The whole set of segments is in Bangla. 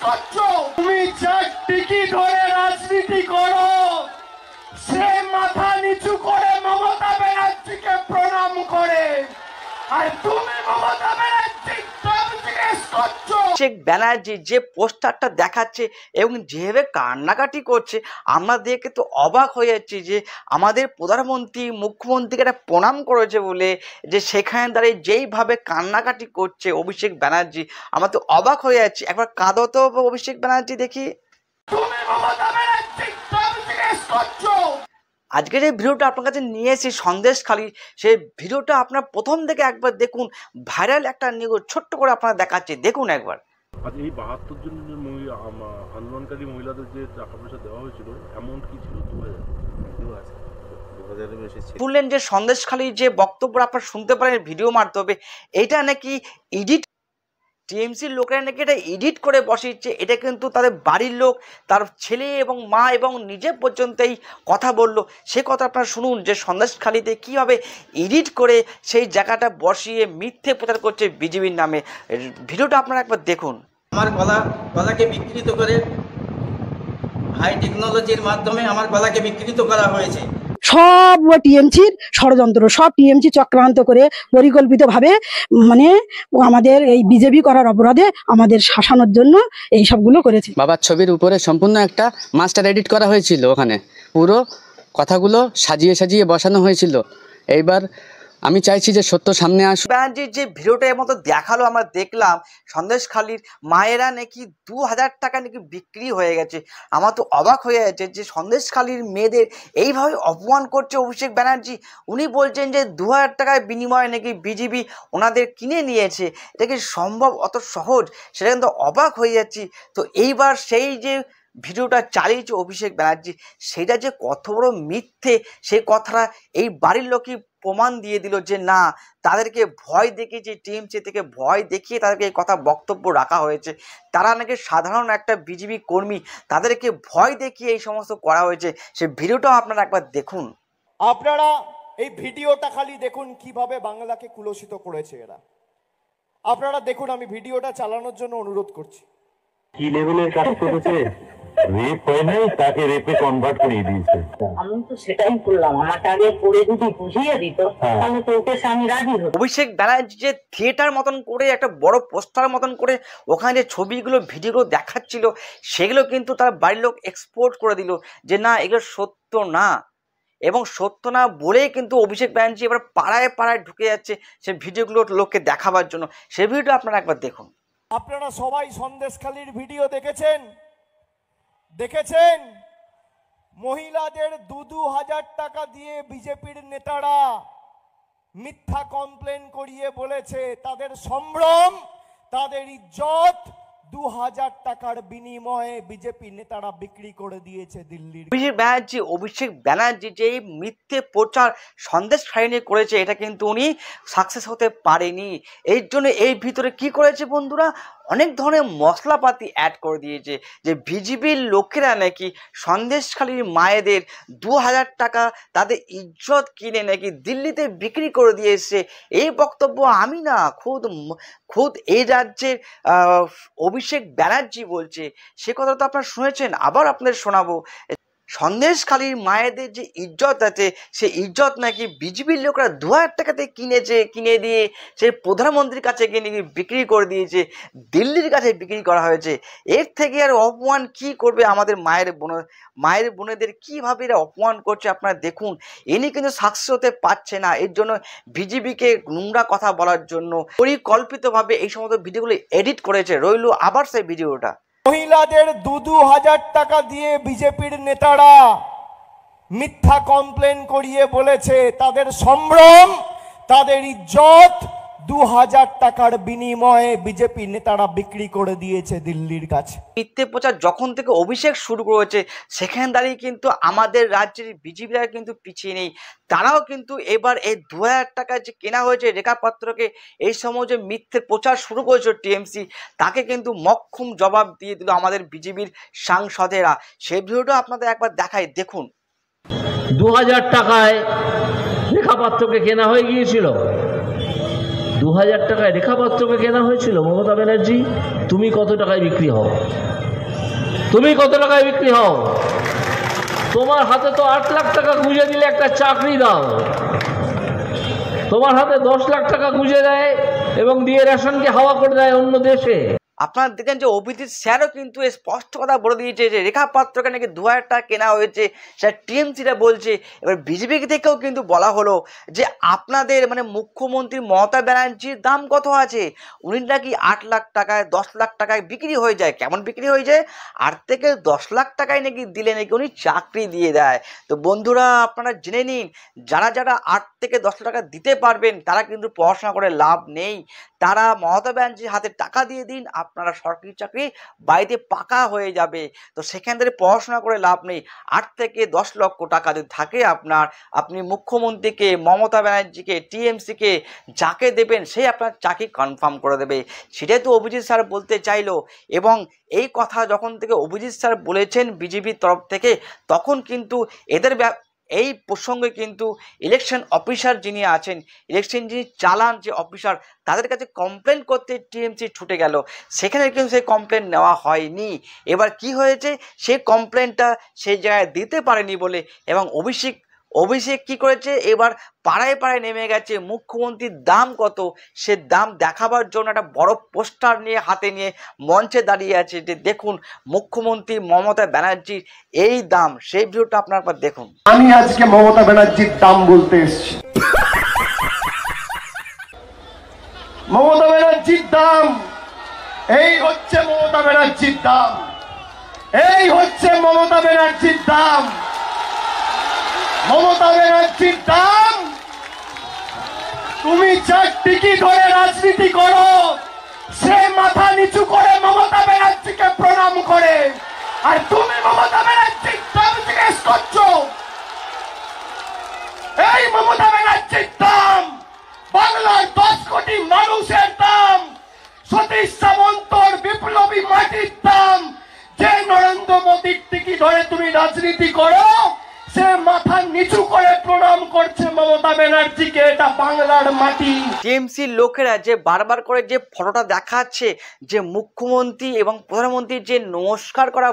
করছো? তুমি যার টিকি ধরে রাজনীতি করো, সে মাথা নিচু করে মমতা ব্যানার্জিকে প্রণাম করে, আর তুমি মমতা ব্যানার্জির নাম জিজ্ঞেস করছো। শেখ ব্যানার্জি যে পোস্টারটা দেখাচ্ছে এবং যেভাবে কান্নাকাটি করছে, আমরা দেখে তো অবাক হয়ে যাচ্ছি যে আমাদের প্রধানমন্ত্রী মুখ্যমন্ত্রীকে একটা প্রণাম করেছে বলে যে সেখানে দাঁড়িয়ে যেইভাবে কান্নাকাটি করছে অভিষেক ব্যানার্জি, আমরা তো অবাক হয়ে যাচ্ছি। একবার কাঁদো তো অভিষেক ব্যানার্জি দেখি। তুমি মমতা ব্যানার্জির নাম জিজ্ঞেস করছো। আজকের এই ভিডিওটা আপনার কাছে নিয়ে এসেছি সন্দেশখালী, সেই ভিডিওটা আপনার প্রথম থেকে একবার দেখুন। ভাইরাল একটা নিউজ ছোট্ট করে আপনারা দেখাচ্ছি, দেখুন একবার। আজ এই ৭২ জন আন্দোলনকারী মহিলাদের যে টাকা পয়সা দেওয়া হয়েছিল, অ্যামাউন্ট কি ছিল? ২০০০। শুনলেন যে সন্দেশখালী যে বক্তব্য আপনারা শুনতে পারেন ভিডিও মাধ্যমে, এটা নাকি এডিট, টিএমসির লোকেরা নাকি এটা এডিট করে বসিয়েছে। এটা কিন্তু তাদের বাড়ির লোক, তার ছেলে এবং মা এবং নিজে পর্যন্ত এই কথা বললো। সে কথা আপনারা শুনুন যে সন্দেশখালীতে কীভাবে এডিট করে সেই জায়গাটা বসিয়ে মিথ্যে প্রচার করছে বিজেপির নামে। ভিডিওটা আপনারা একবার দেখুন। আমার গলাকে বিকৃত করে হাই টেকনোলজির মাধ্যমে আমার গলাকে বিকৃত করা হয়েছে। সব টিএমসির ষড়যন্ত্র, সব টিএমসি চক্রান্ত করে পরিকল্পিতভাবে মানে আমাদের এই বিজেপি করার অপরাধে আমাদের শাসানোর জন্য এই সবগুলো করেছে। বাবার ছবির উপরে সম্পূর্ণ একটা মাস্টার এডিট করা হয়েছিল, ওখানে পুরো কথাগুলো সাজিয়ে সাজিয়ে বসানো হয়েছিল। এইবার আমি চাইছি যে সত্য সামনে আসুক। ব্যানার্জির যে ভিডিওটা এর মতো দেখালো, আমরা দেখলাম সন্দেশখালীর মায়েরা নাকি ২০০০ টাকা নাকি বিক্রি হয়ে গেছে। আমার তো অবাক হয়ে যাচ্ছে যে সন্দেশখালীর মেয়েদের এইভাবে অপমান করছে অভিষেক ব্যানার্জি। উনি বলছেন যে ২০০০ টাকার বিনিময়ে নাকি বিজেপি ওনাদের কিনে নিয়েছে। এটা কি সম্ভব? অত সহজ? সেটা কিন্তু অবাক হয়ে যাচ্ছি। তো এইবার সেই যে ভিডিওটা চালিয়েছে অভিষেক ব্যানার্জি, সেটা যে কত বড় মিথ্যে সেই কথাটা এই বাড়ির লোকই প্রমাণ দিয়ে দিল যে না, তাদেরকে ভয় দেখিয়েছে, টিএমসি থেকে ভয় দেখিয়ে তাদেরকে এই কথা বক্তব্য রাখা হয়েছে। তারা নাকি সাধারণ একটা বিজেপি কর্মী, তাদেরকে ভয় দেখিয়ে এই সমস্ত করা হয়েছে। সেই ভিডিওটাও আপনারা একবার দেখুন। আপনারা এই ভিডিওটা খালি দেখুন কিভাবে বাংলাকে কুলসিত করেছে এরা। আপনারা দেখুন, আমি ভিডিওটা চালানোর জন্য অনুরোধ করছি। কি লেভেলের কাজ করেছে? রেপ হয় নাই, তাকে রেপে কনভার্ট করে দিয়েছে। আমি তো সেটাই করলাম, আমাকে আগে করে যদি বুঝিয়ে দিত তাহলে তো ওকে আমি রাজি হতাম। অভিষেক ব্যানার্জি যে থিয়েটার মতন করে একটা বড় পোস্টার মতন করে ওখানে যে ছবিগুলো ভিডিওগুলো দেখাচ্ছিল, সেগুলো কিন্তু তার বাড়ির লোক এক্সপোর্ট করে দিল যে না, এগুলো সত্য না। এবং সত্য না বলেই কিন্তু অভিষেক ব্যানার্জি এবার পাড়ায় পাড়ায় ঢুকে যাচ্ছে সে ভিডিওগুলো লোককে দেখাবার জন্য। সেই ভিডিওটা আপনারা একবার দেখুন। আপনারা সবাই সন্দেশখালীর ভিডিও দেখেছেন। মহিলাদের ২,০০০ টাকা দিয়ে বিজেপির নেতারা মিথ্যা কমপ্লেন করিয়ে বলেছে তাদের সম্ভ্রম, তাদের ইজ্জত ২,০০০ টাকার বিনিময়ে বিজেপি নেতারা বিক্রি করে দিয়েছে দিল্লির। অভিষেক ব্যানার্জি যে মিথ্যে প্রচার সন্দেশখালী নিয়ে করেছে, এটা কিন্তু উনি সাকসেস হতে পারেনি। এই জন্য এই ভিতরে কি করেছে বন্ধুরা, অনেক ধরনের মশলাপাতি অ্যাড করে দিয়েছে যে বিজেপির লোকেরা নাকি সন্দেশখালীর মায়েদের ২,০০০ টাকা তাদের ইজ্জত কিনে নাকি দিল্লিতে বিক্রি করে দিয়েছে। এই বক্তব্য আমি না, খুদ এই রাজ্যের অভিষেক ব্যানার্জি বলছে। সে কথা তো আপনারা শুনেছেন, আবার আপনাদের শোনাবো। সন্দেশখালীর মায়েদের যে ইজ্জত আছে, সেই ইজ্জত নাকি বিজেপির লোকরা ২,০০০ টাকাতে কিনে দিয়ে সেই প্রধানমন্ত্রীর কাছে গিয়ে নাকি বিক্রি করে দিয়েছে, দিল্লির কাছে বিক্রি করা হয়েছে। এর থেকে আর অপমান কি করবে আমাদের মায়ের বোনেদের, কীভাবে এরা অপমান করছে আপনারা দেখুন। এনি কিন্তু সাকসেস হতে পারছে না। এর জন্য বিজেপিকে নোংরা কথা বলার জন্য পরিকল্পিতভাবে এই সমস্ত ভিডিওগুলো এডিট করেছে। রইল আবার সেই ভিডিওটা। মহিলাদের ২,০০০ টাকা দিয়ে বিজেপির নেতারা মিথ্যা কমপ্লেন করিয়ে বলেছে তাদের সম্ভ্রম, তাদের ইজ্জত ২,০০০ টাকার বিনিময়ে বিজেপি নেতারা বিক্রি করে দিয়েছে দিল্লির কাছে। মিথ্যে প্রচার যখন থেকে অভিষেক শুরু করেছে, সেখানে দাঁড়িয়ে কিন্তু আমাদের রাজ্যের বিজেপিরা কিন্তু পিছিয়ে নেই। তারাও কিন্তু এবার এই ২,০০০ টাকায় যে কেনা হয়েছে রেখাপাত্রকে, এই সময় যে মিথ্যে প্রচার শুরু করেছে টিএমসি, তাকে কিন্তু মক্ষম জবাব দিয়ে দিল আমাদের বিজেপির সাংসদেরা। সেই ভিডিওটা আপনাদের একবার দেখাই, দেখুন। ২,০০০ টাকায় রেখাপাত্রকে কেনা হয়ে গিয়েছিল। 2000 টাকায় রেখাপাত্রকে কেনা হয়েছিল মমতা ব্যানার্জি। তুমি কত টাকায় বিক্রি হও? তুমি কত টাকায় বিক্রি হও? তোমার হাতে তো 8 লাখ টাকা গুঁজে দিলে একটা চাকরি দাও, তোমার হাতে 10 লাখ টাকা গুঁজে দেয় এবং দিয়ে রেশনকে হাওয়া করে দেয় অন্য দেশে। আপনারা দেখেন যে অভিজিৎ স্যারও কিন্তু স্পষ্ট কথা বলে দিয়েছে যে রেখা পাত্রকে নাকি 2000 টাকা কেনা হয়েছে, সেটা টিএমসিটা বলছে। এবার বিজেপি থেকেও কিন্তু বলা হলো যে আপনাদের মানে মুখ্যমন্ত্রী মমতা ব্যানার্জির দাম কত আছে, উনি নাকি 8 লাখ টাকায় 10 লাখ টাকায় বিক্রি হয়ে যায়। কেমন বিক্রি হয়ে যায়? 8 থেকে 10 লাখ টাকায় নাকি দিলে নাকি উনি চাকরি দিয়ে দেয়। তো বন্ধুরা আপনারা জেনে নিন, যারা যারা 8 থেকে 10 টাকা দিতে পারবেন তারা কিন্তু পড়াশোনা করে লাভ নেই, তারা মমতা ব্যানার্জির হাতে টাকা দিয়ে দিন, আপনারা সরকারি চাকরি বাড়িতে পাকা হয়ে যাবে। তো সেখান থেকে পড়াশোনা করে লাভ নেই। 8 থেকে 10 লক্ষ টাকা যদি থাকে আপনার, আপনি মুখ্যমন্ত্রীকে, মমতা ব্যানার্জিকে, টিএমসিকে যাকে দেবেন সেই আপনার চাকরি কনফার্ম করে দেবে। সেটাই তো অভিজিৎ স্যার বলতে চাইলো। এবং এই কথা যখন থেকে অভিজিৎ স্যার বলেছেন বিজেপির তরফ থেকে, তখন কিন্তু এদের এই প্রসঙ্গে কিন্তু ইলেকশন অফিসার যিনি আছেন, ইলেকশন যিনি চালান যে অফিসার, তাদের কাছে কমপ্লেন করতে টিএমসি ছুটে গেল। সেখানে কিন্তু সেই কমপ্লেন নেওয়া হয়নি। এবার কি হয়েছে, সেই কমপ্লেনটা সেই জায়গায় দিতে পারেনি বলে এবং অভিষেক কি করেছে, এবার পাড়ায় পাড়ায় নেমে গেছে। মুখ্যমন্ত্রীর দাম কত সে দাম দেখাবার জন্য একটা বড় পোস্টার নিয়ে হাতে নিয়ে মঞ্চে দাঁড়িয়ে আছে যে দেখুন মুখ্যমন্ত্রী মমতা ব্যানার্জির এই দাম। সেই ভিডিওটা আপনারা দেখুন। আমি আজকে মমতা ব্যানার্জির দাম বলতে এসেছি। মমতা ব্যানার্জির দাম, এই হচ্ছে মমতা ব্যানার্জির দাম, এই হচ্ছে মমতা ব্যানার্জির দাম। মমতা ব্যানার্জির দাম, তুমি যার টিকি ধরে রাজনীতি করো সে মাথা নিচু করে মমতা ব্যানার্জিকে প্রণাম করে, আর তুমি মমতা ব্যানার্জির দাম জিজ্ঞেস করছো। এই মমতা ব্যানার্জির দাম বাংলার 10 কোটি মানুষের দাম, সতীশ সামন্তর বিপ্লবী মাটির দাম। যে নরেন্দ্র মোদীর টিকি ধরে তুমি রাজনীতি করো সে মাথা নিচু করে প্রণাম করছে মমতা ব্যানার্জিকে। এটা বাংলার মাটি। টিএমসির লোকেরা যে বারবার করে যে ফটোটা দেখাচ্ছে, যে মুখ্যমন্ত্রী এবং প্রধানমন্ত্রীর যে নমস্কার করা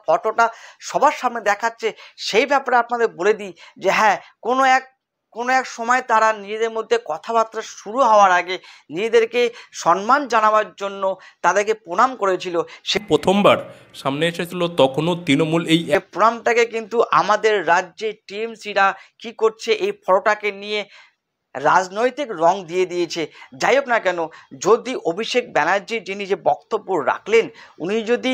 ফটোটা সবার সামনে দেখাচ্ছে, সেই ব্যাপারে আপনাদের বলে দিই যে হ্যাঁ, কোনো এক সময় তারা নিজেদের মধ্যে কথাবার্তা শুরু হওয়ার আগে নিজেদেরকে সম্মান জানাবার জন্য তাদেরকে প্রণাম করেছিল। সে প্রথমবার সামনে এসেছিল, তখনও তৃণমূল এই প্রণামটাকে কিন্তু আমাদের রাজ্যে টিএমসিরা কি করছে, এই ফটোটাকে নিয়ে রাজনৈতিক রং দিয়ে দিয়েছে। যাই হোক না কেন, যদি অভিষেক ব্যানার্জি যিনি যে বক্তব্য রাখলেন, উনি যদি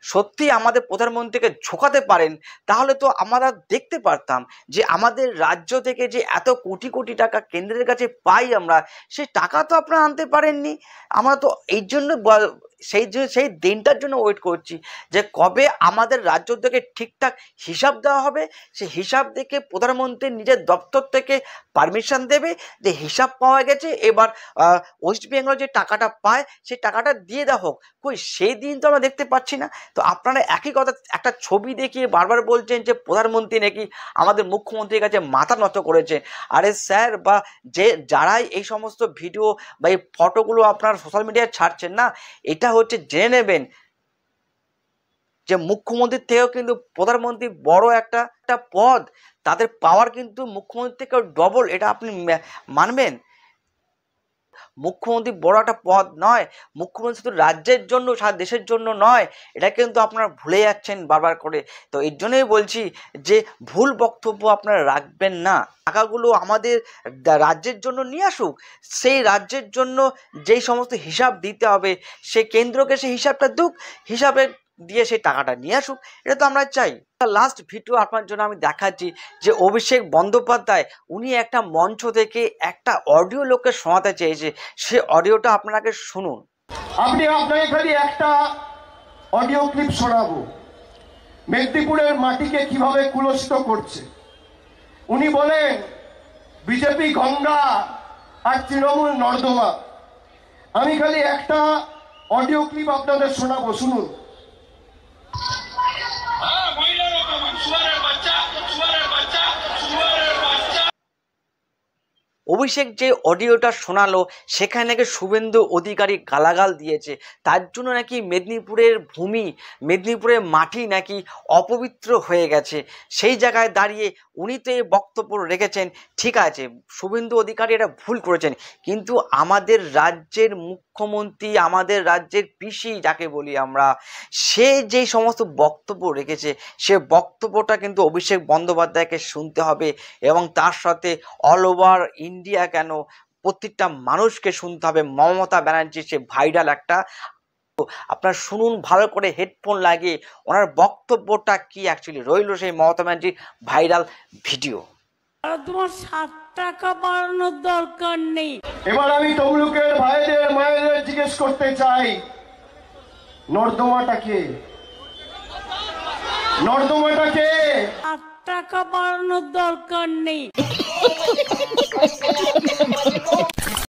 সত্যি আমাদের প্রধানমন্ত্রীকে ঝোঁকাতে পারেন, তাহলে তো আমরা দেখতে পারতাম যে আমাদের রাজ্য থেকে যে এত কোটি কোটি টাকা কেন্দ্রের কাছে পাই আমরা, সেই টাকা তো আপনারা আনতে পারেননি। আমরা তো এই জন্য সেই দিনটার জন্য ওয়েট করছি যে কবে আমাদের রাজ্য থেকে ঠিকঠাক হিসাব দেওয়া হবে। সেই হিসাব দেখে প্রধানমন্ত্রী নিজের দপ্তর থেকে পারমিশন দেবে যে হিসাব পাওয়া গেছে, এবার ওয়েস্ট বেঙ্গল যে টাকাটা পায় সেই টাকাটা দিয়ে দেওয়া হোক। কই সেই দিন তো আমরা দেখতে পাচ্ছি না। তো আপনারা একই কথা একটা ছবি দেখিয়ে বারবার বলছেন যে প্রধানমন্ত্রী নাকি আমাদের মুখ্যমন্ত্রীর কাছে মাথা নত করেছে। আরে স্যার, বা যারাই এই সমস্ত ভিডিও বা এই ফটোগুলো আপনার সোশ্যাল মিডিয়ায় ছাড়ছেন না, এটা হচ্ছে জেনে নেবেন যে মুখ্যমন্ত্রীর থেকেও কিন্তু প্রধানমন্ত্রী বড় একটা পদ, তাদের পাওয়ার কিন্তু মুখ্যমন্ত্রী থেকেও ডবল। এটা আপনি মানবেন? মুখ্যমন্ত্রী বড় একটা পদ নয়, মুখ্যমন্ত্রী শুধু রাজ্যের জন্য, সারা দেশের জন্য নয়, এটা কিন্তু আপনারা ভুলে যাচ্ছেন বারবার করে। তো এর জন্যই বলছি যে ভুল বক্তব্য আপনারা রাখবেন না। টাকাগুলো আমাদের রাজ্যের জন্য নিয়ে আসুক, সেই রাজ্যের জন্য যেই সমস্ত হিসাব দিতে হবে সে কেন্দ্রকে সেই হিসাবটা দুক, হিসাবে দিয়ে সেই টাকাটা নিয়ে আসুক, এটা তো আমরা চাই। লাস্ট ভিডিও আপনার জন্য আমি দেখাচ্ছি যে অভিষেক বন্দ্যোপাধ্যায় উনি একটা মঞ্চ থেকে একটা অডিও লোককে শোনাতে চেয়েছে, সে অডিওটা আপনাকে শুনুন। আপনাকে খালি একটা অডিও ক্লিপ শোনাবো, মেদিনীপুরের মাটিকে কিভাবে কুলস্থ করছে। উনি বলেন বিজেপি গঙ্গা আর তৃণমূল নর্দমা। আমি খালি একটা অডিও ক্লিপ আপনাদের শোনাবো, শুনুন। অভিষেক যে অডিওটা শোনালো সেখানে নাকি শুভেন্দু অধিকারী গালাগাল দিয়েছে, তার জন্য নাকি মেদিনীপুরের ভূমি, মেদিনীপুরের মাটি নাকি অপবিত্র হয়ে গেছে। সেই জায়গায় দাঁড়িয়ে উনি তো এই বক্তব্য রেখেছেন, ঠিক আছে শুভেন্দু অধিকারী এটা ভুল করেছেন, কিন্তু আমাদের রাজ্যের মুখ্যমন্ত্রী, আমাদের রাজ্যের পিসি যাকে বলি আমরা, সে যেই সমস্ত বক্তব্য রেখেছে সে বক্তব্যটা কিন্তু অভিষেক বন্দ্যোপাধ্যায়কে শুনতে হবে, এবং তার সাথে অল ওভার ইন্ডিয়া কেন প্রত্যেকটা মানুষকে শুনতে হবে। মমতা ব্যানার্জি সে ভাইরাল একটা, আপনারা শুনুন ভালো করে হেডফোন লাগিয়ে ওনার বক্তব্যটা কি অ্যাকচুয়ালি রইল সেই মমতা ব্যানার্জির ভাইরাল ভিডিও। তোমার 7 টাকা বাড়ানোর দরকার নেই। এবার আমি তমলুকের ভাইদের মায়েদের জিজ্ঞেস করতে চাই, নর্দমাটাকে 8 টাকা বাড়ানোর দরকার নেই।